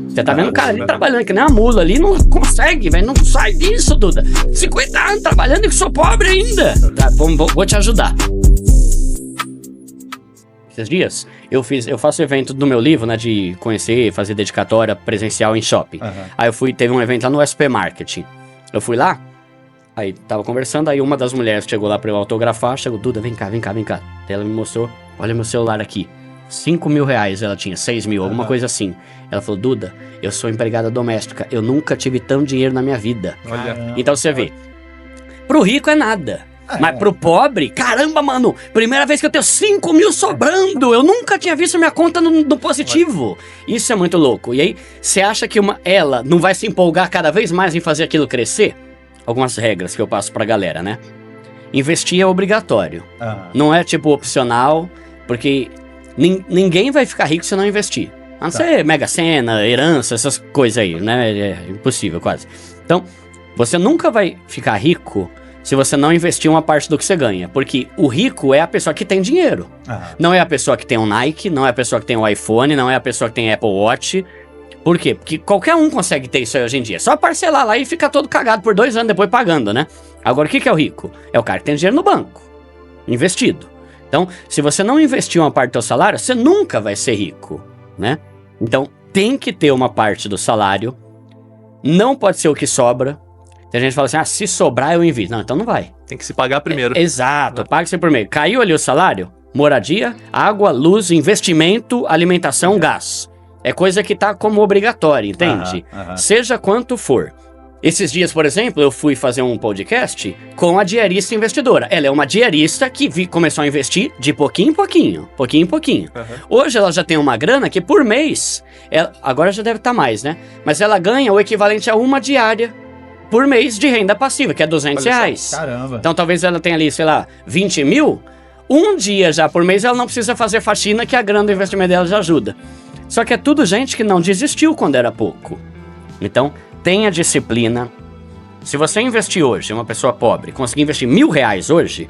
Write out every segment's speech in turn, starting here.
Você tá vendo o cara ali trabalhando que nem uma mula ali, não consegue, velho, não sai disso, Duda. 50 anos trabalhando e que sou pobre ainda. Tá, vou te ajudar. Esses dias, eu faço evento do meu livro, né, de conhecer, fazer dedicatória presencial em shopping. Aí teve um evento lá no SP Marketing. Eu fui lá, aí tava conversando, aí uma das mulheres chegou lá pra eu autografar, chegou, Duda, vem cá. Daí ela me mostrou, olha meu celular aqui. 5 mil reais ela tinha, 6 mil, alguma coisa assim. Ela falou, Duda, eu sou empregada doméstica, eu nunca tive tanto dinheiro na minha vida. Olha. Então você vê, pro rico é nada. Mas pro pobre, caramba, mano, primeira vez que eu tenho 5 mil sobrando, eu nunca tinha visto minha conta no positivo. Isso é muito louco. E aí, você acha que ela não vai se empolgar cada vez mais em fazer aquilo crescer? Algumas regras que eu passo pra galera, né? Investir é obrigatório. Não é tipo opcional, porque ninguém vai ficar rico se não investir. A não ser Mega Sena, herança, essas coisas aí, né? É impossível quase. Então, você nunca vai ficar rico se você não investir uma parte do que você ganha. Porque o rico é a pessoa que tem dinheiro. Não é a pessoa que tem um Nike, não é a pessoa que tem um iPhone, não é a pessoa que tem Apple Watch. Por quê? Porque qualquer um consegue ter isso aí hoje em dia. Só parcelar lá e ficar todo cagado por 2 anos depois pagando, né? Agora, o que é o rico? É o cara que tem dinheiro no banco, investido. Então, se você não investir uma parte do seu salário, você nunca vai ser rico, né? Então, tem que ter uma parte do salário. Não pode ser o que sobra. Tem gente que fala assim, se sobrar eu invisto. Não, então não vai. Tem que se pagar primeiro. Exato, pague-se primeiro. Caiu ali o salário, moradia, água, luz, investimento, alimentação, gás. É coisa que tá como obrigatória, entende? Seja quanto for. Esses dias, por exemplo, eu fui fazer um podcast com a diarista investidora. Ela é uma diarista que começou a investir de pouquinho em pouquinho. Hoje ela já tem uma grana que por mês, agora já deve estar mais, né? Mas ela ganha o equivalente a uma diária por mês de renda passiva, que é R$200. Caramba. Então talvez ela tenha ali, sei lá, 20 mil. Um dia já por mês ela não precisa fazer faxina, que a grana do investimento dela já ajuda. Só que é tudo gente que não desistiu quando era pouco. Então, tenha disciplina. Se você investir hoje, uma pessoa pobre, conseguir investir R$1.000 hoje,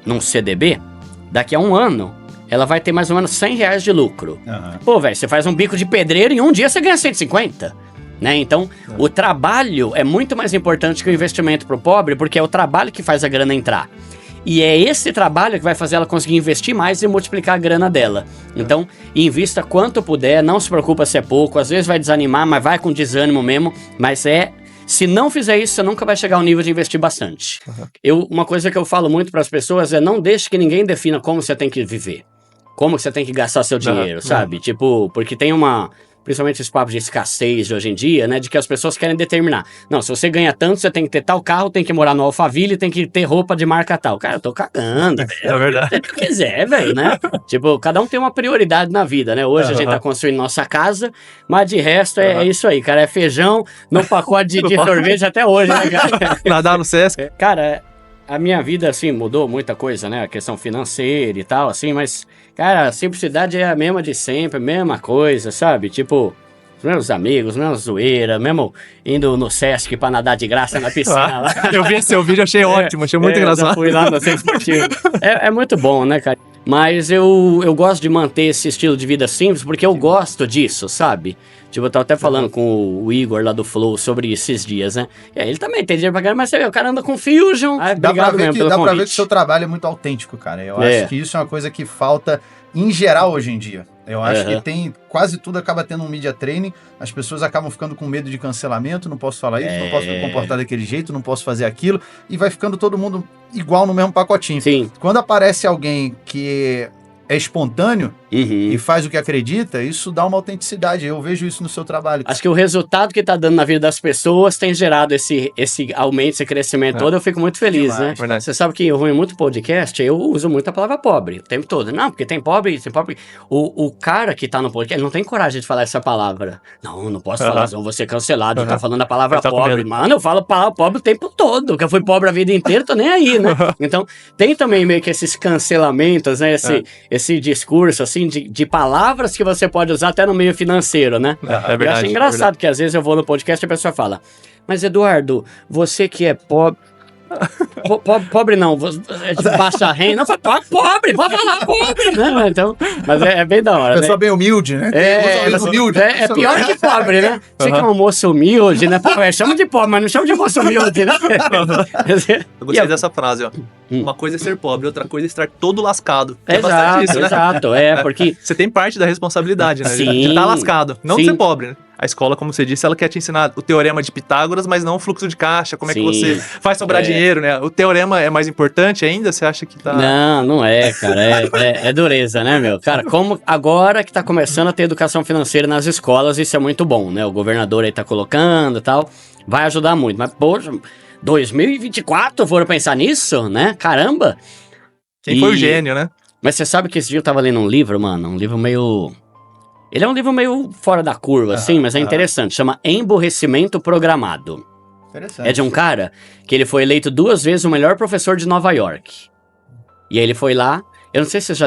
num CDB, daqui a um ano, ela vai ter mais ou menos R$100 de lucro. Pô, velho, você faz um bico de pedreiro e em um dia você ganha 150. Né? Então, o trabalho é muito mais importante que o investimento pro pobre, porque é o trabalho que faz a grana entrar. E é esse trabalho que vai fazer ela conseguir investir mais e multiplicar a grana dela. Então, invista quanto puder, não se preocupa se é pouco, às vezes vai desanimar, mas vai com desânimo mesmo, mas se não fizer isso, você nunca vai chegar ao nível de investir bastante. Uma coisa que eu falo muito para as pessoas é não deixe que ninguém defina como você tem que viver, como você tem que gastar seu dinheiro, sabe? Tipo, porque tem principalmente esse papo de escassez de hoje em dia, né? De que as pessoas querem determinar. Não, se você ganha tanto, você tem que ter tal carro, tem que morar no Alphaville, tem que ter roupa de marca tal. Cara, eu tô cagando. É verdade. Se tu quiser, velho, né? Tipo, cada um tem uma prioridade na vida, né? Hoje a gente tá construindo nossa casa, mas de resto é isso aí, cara. É feijão no pacote de sorvete até hoje, né, cara? Nadar no Sesc. Cara, a minha vida, assim, mudou muita coisa, né? A questão financeira e tal, assim, mas, cara, a simplicidade é a mesma de sempre, a mesma coisa, sabe? Tipo, os meus amigos, mesma zoeira, mesmo indo no Sesc pra nadar de graça na piscina lá. Eu vi seu vídeo, achei ótimo, achei muito engraçado. Eu fui lá no Centro Esportivo. É muito bom, né, cara? Mas eu gosto de manter esse estilo de vida simples, porque eu gosto disso, sabe? Tipo, eu tava até falando com o Igor lá do Flow sobre esses dias, né? E aí ele também tem dinheiro pra caramba, mas você vê, o cara anda com Fusion. Dá pra ver que o seu trabalho é muito autêntico, cara. Eu acho que isso é uma coisa que falta em geral hoje em dia. Eu acho que quase tudo acaba tendo um media training, as pessoas acabam ficando com medo de cancelamento, não posso falar isso, não posso me comportar daquele jeito, não posso fazer aquilo, e vai ficando todo mundo igual no mesmo pacotinho. Sim. Quando aparece alguém que é espontâneo e faz o que acredita, isso dá uma autenticidade. Eu vejo isso no seu trabalho. Acho que o resultado que tá dando na vida das pessoas tem gerado esse aumento, esse crescimento todo. Eu fico muito feliz, né? Você sabe que eu vou em muito podcast, eu uso muito a palavra pobre o tempo todo. Não, porque tem pobre. O cara que tá no podcast, ele não tem coragem de falar essa palavra. Não posso falar, vou ser cancelado de tá falando a palavra pobre. Mano, eu falo palavra pobre o tempo todo, porque eu fui pobre a vida inteira, tô nem aí, né? Então, tem também meio que esses cancelamentos, né? Esse discurso, assim, de palavras que você pode usar até no meio financeiro, né? É verdade. Eu acho engraçado que às vezes eu vou no podcast e a pessoa fala, mas Eduardo, você que é pobre... Pobre não, é de baixa renda. Não, pobre, pode falar pobre, né? Então, mas é bem da hora. Pessoa bem humilde, né? É pior que pobre, né? Você que é uma moça humilde, né? Pô, chama de pobre, mas não chama de moça humilde, né? Eu gostei dessa frase, ó. Uma coisa é ser pobre, outra coisa é estar todo lascado. Exato, isso, né? Exato, porque... Você tem parte da responsabilidade, né? Sim. De estar lascado, não de Sim. ser pobre, né? A escola, como você disse, ela quer te ensinar o teorema de Pitágoras, mas não o fluxo de caixa, como é que você faz sobrar dinheiro, né? O teorema é mais importante ainda? Você acha que tá... Não é, cara. É dureza, né, meu? Cara, como agora que tá começando a ter educação financeira nas escolas, isso é muito bom, né? O governador aí tá colocando e tal, vai ajudar muito. Mas, poxa, 2024 foram pensar nisso, né? Caramba! Quem foi o gênio, né? Mas você sabe que esse dia eu tava lendo um livro, mano, um livro meio... Ele é um livro meio fora da curva, assim, mas é interessante. Chama Emburrecimento Programado. Interessante. É de um cara que ele foi eleito 2 vezes o melhor professor de Nova York. E aí ele foi lá... Eu não sei se vocês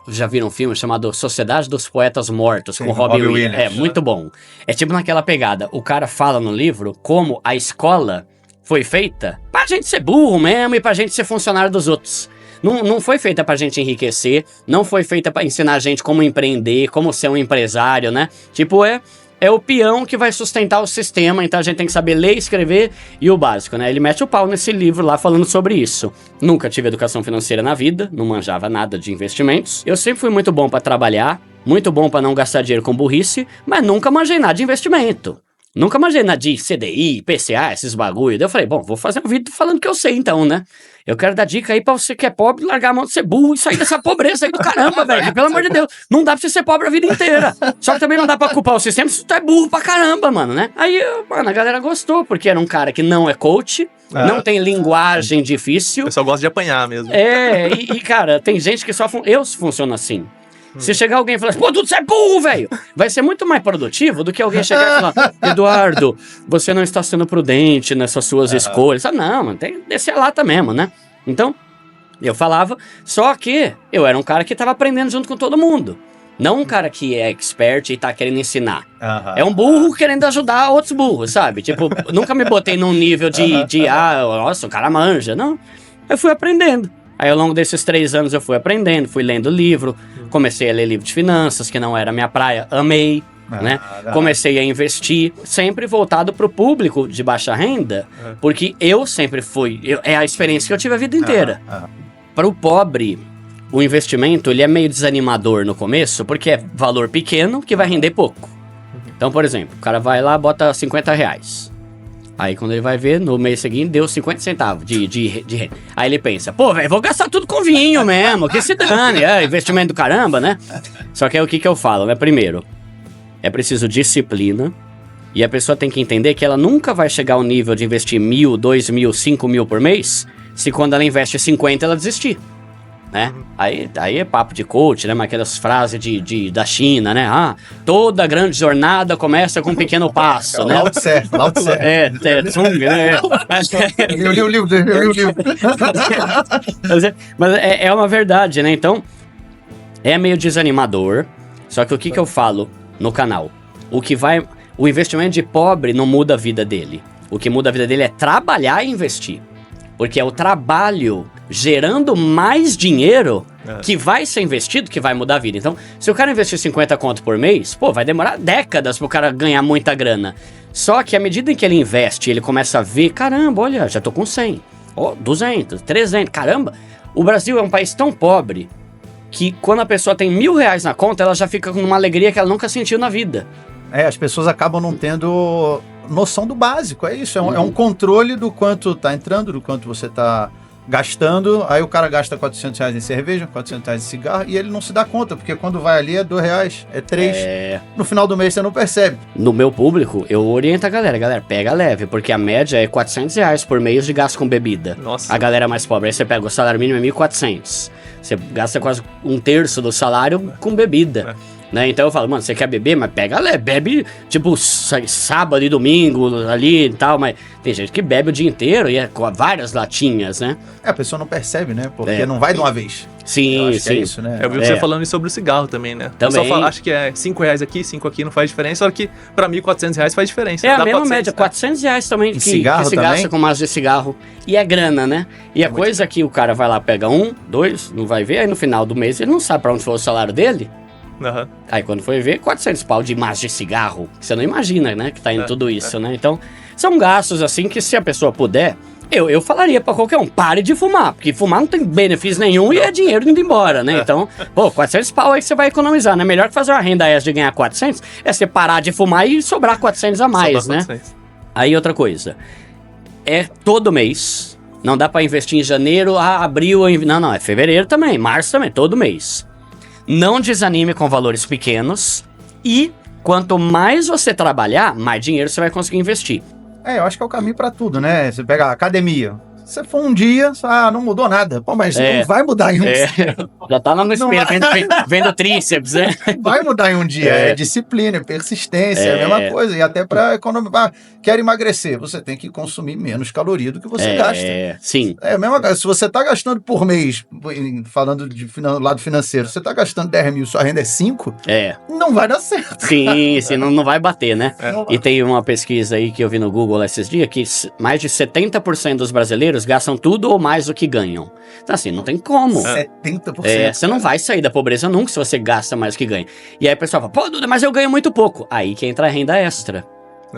já viram um filme chamado Sociedade dos Poetas Mortos, com Robin Williams. É, muito bom. É tipo naquela pegada. O cara fala no livro como a escola foi feita pra gente ser burro mesmo e pra gente ser funcionário dos outros. Não foi feita pra gente enriquecer, não foi feita pra ensinar a gente como empreender, como ser um empresário, né? Tipo, é o peão que vai sustentar o sistema, então a gente tem que saber ler, escrever e o básico, né? Ele mete o pau nesse livro lá falando sobre isso. Nunca tive educação financeira na vida, não manjava nada de investimentos. Eu sempre fui muito bom pra trabalhar, muito bom pra não gastar dinheiro com burrice, mas nunca manjei nada de investimento. Nunca manjei nada de CDI, PCA, esses bagulho. Daí eu falei, bom, vou fazer um vídeo falando que eu sei então, né? Eu quero dar dica aí pra você que é pobre, largar a mão de ser burro e sair dessa pobreza aí do caramba, velho. Pelo amor de Deus. Não dá pra você ser pobre a vida inteira. Só que também não dá pra culpar o sistema se tu é burro pra caramba, mano, né? Aí, mano, a galera gostou, porque era um cara que não é coach, não tem linguagem difícil. O pessoal gosta de apanhar mesmo. Cara, tem gente que só... Eu funciono assim. Se chegar alguém e falar assim, pô, tudo você é burro, velho! Vai ser muito mais produtivo do que alguém chegar e falar, Eduardo, você não está sendo prudente nessas suas escolhas. Não, mano, tem que descer a lata mesmo, né? Então, eu falava, só que eu era um cara que tava aprendendo junto com todo mundo. Não um cara que é expert e tá querendo ensinar. É um burro querendo ajudar outros burros, sabe? Tipo, nunca me botei num nível nossa, o cara manja. Não, eu fui aprendendo. Aí ao longo desses 3 anos eu fui aprendendo, fui lendo livro, comecei a ler livro de finanças, que não era minha praia, amei, né? Comecei a investir, sempre voltado pro público de baixa renda, porque eu sempre fui, é a experiência que eu tive a vida inteira. Para o pobre, o investimento ele é meio desanimador no começo, porque é valor pequeno que vai render pouco. Então, por exemplo, o cara vai lá, bota R$50. Aí quando ele vai ver, no mês seguinte, deu 50 centavos de renda. Aí ele pensa, pô, velho, vou gastar tudo com vinho mesmo, que se dane, investimento do caramba, né? Só que aí o que eu falo, né? Primeiro, é preciso disciplina, e a pessoa tem que entender que ela nunca vai chegar ao nível de investir 1.000, 2.000, 5.000 por mês, se quando ela investe 50 ela desistir. Né? Aí é papo de coach, né? Mas aquelas frases da China, né? Toda grande jornada começa com um pequeno passo, né? Lao Tse. Tsung, né? Eu li o livro. Mas é uma verdade, né? Então, é meio desanimador. Só que o que eu falo no canal? O investimento de pobre não muda a vida dele. O que muda a vida dele é trabalhar e investir. Porque é o trabalho gerando mais dinheiro que vai ser investido, que vai mudar a vida. Então, se o cara investir 50 conto por mês, pô, vai demorar décadas pro cara ganhar muita grana. Só que à medida em que ele investe, ele começa a ver, caramba, olha, já tô com 100, 200, 300, caramba. O Brasil é um país tão pobre que quando a pessoa tem R$1.000 na conta, ela já fica com uma alegria que ela nunca sentiu na vida. As pessoas acabam não tendo noção do básico, é isso, é um controle do quanto tá entrando, do quanto você tá gastando. Aí o cara gasta R$400 em cerveja, R$400 em cigarro, e ele não se dá conta, porque quando vai ali é R$2, é 3, no final do mês você não percebe. No meu público, eu oriento a galera, pega leve, porque a média é R$400 por mês de gasto com bebida. Nossa. A galera mais pobre, aí você pega o salário mínimo é R$1.400, você gasta quase 1/3 do salário com bebida. Né? Então eu falo, mano, você quer beber? Mas pega leve, bebe, tipo, sábado e domingo ali e tal, mas tem gente que bebe o dia inteiro e é com várias latinhas, né? A pessoa não percebe, né? Porque não vai de uma vez. Sim, sim. É isso, né? Eu vi você falando sobre o cigarro também, né? Também. O pessoal fala, acho que é R$5 aqui, 5 aqui, não faz diferença, só que pra mim R$400 faz diferença. É a mesma média, R$400 também que se gasta com maço de cigarro. E é grana, né? E a coisa que o cara vai lá, pega 1, 2, não vai ver, aí no final do mês ele não sabe pra onde foi o salário dele. Uhum. Aí quando foi ver, 400 pau de maço de cigarro, que você não imagina, né? Que tá indo tudo isso, né? Então, são gastos assim que se a pessoa puder... Eu falaria pra qualquer um, pare de fumar, porque fumar não tem benefício nenhum e é dinheiro indo embora, né? Então, 400 pau aí você vai economizar, né? Melhor que fazer uma renda extra de ganhar 400 é você parar de fumar e sobrar 400 a mais, né? 400. Aí outra coisa, é todo mês, não dá pra investir em janeiro, abril, não, é fevereiro também, março também, todo mês. Não desanime com valores pequenos e quanto mais você trabalhar, mais dinheiro você vai conseguir investir. Eu acho que é o caminho pra tudo, né? Você pega a academia. Você for um dia, não mudou nada. Pô, mas não vai mudar em um dia. Já tá lá no espelho, vendo tríceps, né? Vai mudar em um dia. É disciplina, é persistência, é a mesma coisa. E até pra economizar. Quer emagrecer, você tem que consumir menos caloria do que você gasta. Sim. É a mesma coisa. Se você tá gastando por mês, falando de lado financeiro, você tá gastando 10 mil, sua renda é 5, não vai dar certo. Sim, não vai bater, né? E tem uma pesquisa aí que eu vi no Google esses dias, que mais de 70% dos brasileiros gastam tudo ou mais do que ganham. Então assim, não tem como. 70%. Você não vai sair da pobreza nunca se você gasta mais do que ganha. E aí o pessoal fala, pô, Duda, mas eu ganho muito pouco. Aí que entra a renda extra.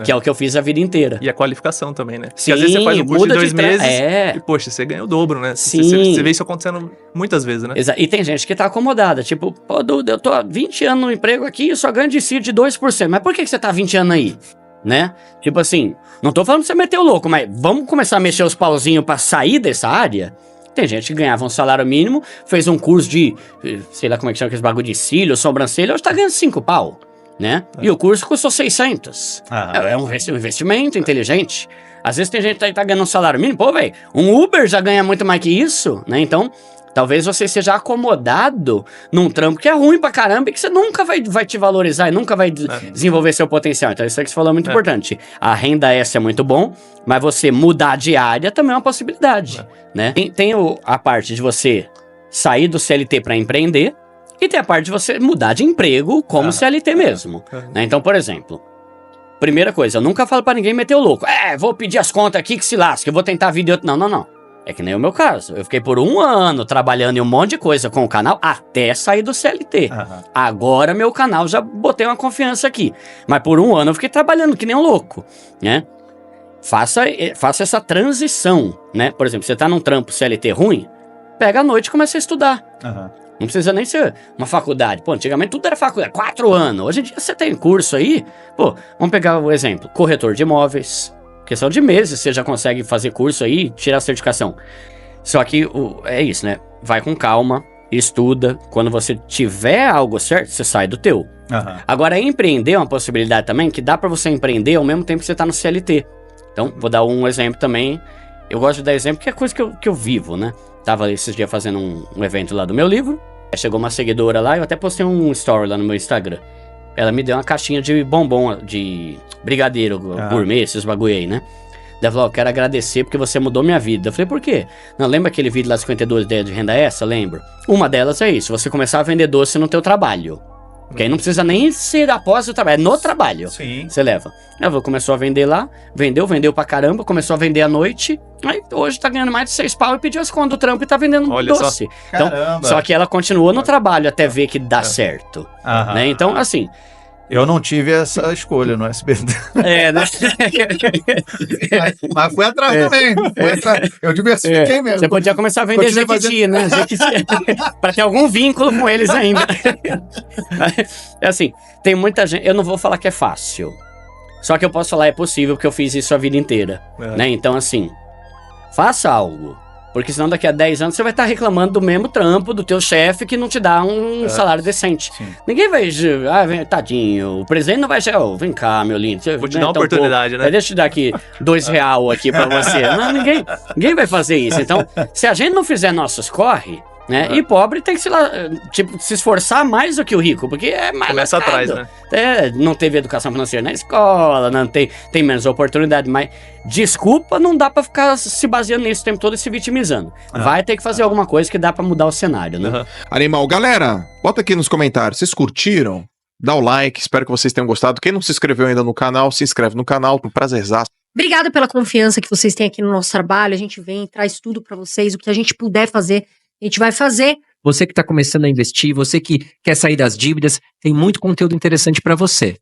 Que é o que eu fiz a vida inteira. E a qualificação também, né? Sim, porque às vezes você faz um curso de 2 meses e, poxa, você ganha o dobro, né? Sim. Você vê isso acontecendo muitas vezes, né? E tem gente que tá acomodada, tipo, pô, Duda, eu tô há 20 anos no emprego aqui e só ganho de 2%. Mas por que você tá 20 anos aí? Né? Tipo assim, não tô falando pra você meter o louco, mas vamos começar a mexer os pauzinhos pra sair dessa área? Tem gente que ganhava um salário mínimo, fez um curso de, sei lá como é que chama aqueles bagulho de cílio, sobrancelha, hoje tá ganhando 5 pau. Né? E o curso custou 600. É um investimento inteligente. Às vezes tem gente que tá ganhando um salário mínimo. Pô, velho, um Uber já ganha muito mais que isso, né? Então, talvez você seja acomodado num trampo que é ruim pra caramba e que você nunca vai te valorizar e nunca vai desenvolver seu potencial. Então, isso aí que você falou é muito importante. A renda extra é muito bom, mas você mudar de área também é uma possibilidade, né? Tem a parte de você sair do CLT pra empreender. E tem a parte de você mudar de emprego como CLT mesmo. Né? Então, por exemplo, primeira coisa, eu nunca falo pra ninguém meter o louco. Vou pedir as contas aqui que se lasque, eu vou tentar vir de outro. Não. É que nem o meu caso. Eu fiquei por 1 ano trabalhando em um monte de coisa com o canal até sair do CLT. Agora meu canal já botei uma confiança aqui. Mas por 1 ano eu fiquei trabalhando que nem um louco, né? Faça essa transição, né? Por exemplo, você tá num trampo CLT ruim, pega a noite e começa a estudar. Não precisa nem ser uma faculdade. Pô, antigamente tudo era faculdade, 4 anos. Hoje em dia você tem curso aí. Pô, vamos pegar o exemplo. Corretor de imóveis. Questão de meses você já consegue fazer curso aí, tirar a certificação. Só que é isso, né? Vai com calma, estuda. Quando você tiver algo certo, você sai do teu. Agora, empreender é uma possibilidade também, que dá pra você empreender ao mesmo tempo que você tá no CLT. Então, vou dar um exemplo também. Eu gosto de dar exemplo, que é coisa que eu vivo, né? Tava esses dias fazendo um evento lá do meu livro. Chegou uma seguidora lá, eu até postei um story lá no meu Instagram. Ela me deu uma caixinha de bombom, de brigadeiro, gourmet, esses bagulho aí, né? Ela falou, quero agradecer porque você mudou minha vida. Eu falei, por quê? Não, lembra aquele vídeo lá, 52 ideias de renda extra? Lembro. Uma delas é isso, você começar a vender doce no teu trabalho. Porque aí não precisa nem ser após o trabalho, é no trabalho. Sim. Você leva. Ela começou a vender lá, vendeu pra caramba, começou a vender à noite. Aí hoje tá ganhando mais de 6 pau e pediu as contas do trampo e tá vendendo doce. Então, só que ela continua no trabalho até ver que dá certo. Né? Então, assim... Eu não tive essa escolha no SBT. Né? Mas fui atrás também. Eu diversifiquei mesmo. Você podia começar a vender Jequiti, né? Pra ter algum vínculo com eles ainda. É assim, tem muita gente... Eu não vou falar que é fácil. Só que eu posso falar é possível, porque eu fiz isso a vida inteira. Né? Então, assim, faça algo. Porque senão daqui a 10 anos você vai estar reclamando do mesmo trampo do teu chefe que não te dá um salário decente. Sim. Ninguém vai... tadinho, o presidente não vai chegar... vem cá, meu lindo. Vou te dar uma oportunidade, né? Deixa eu te dar aqui R$2 aqui pra você. Não, ninguém vai fazer isso. Então, se a gente não fizer nossos corre, né? E pobre tem que se esforçar mais do que o rico, porque é mais começa atrás, né? Não teve educação financeira na escola, não tem menos oportunidade, mas desculpa, não dá pra ficar se baseando nisso o tempo todo e se vitimizando. Vai ter que fazer alguma coisa que dá pra mudar o cenário, né? Animal, galera, bota aqui nos comentários, vocês curtiram? Dá o like, espero que vocês tenham gostado. Quem não se inscreveu ainda no canal, se inscreve no canal, um prazerzaço. Obrigada pela confiança que vocês têm aqui no nosso trabalho. A gente vem, traz tudo pra vocês, o que a gente puder fazer, a gente vai fazer. Você que está começando a investir, você que quer sair das dívidas, tem muito conteúdo interessante para você.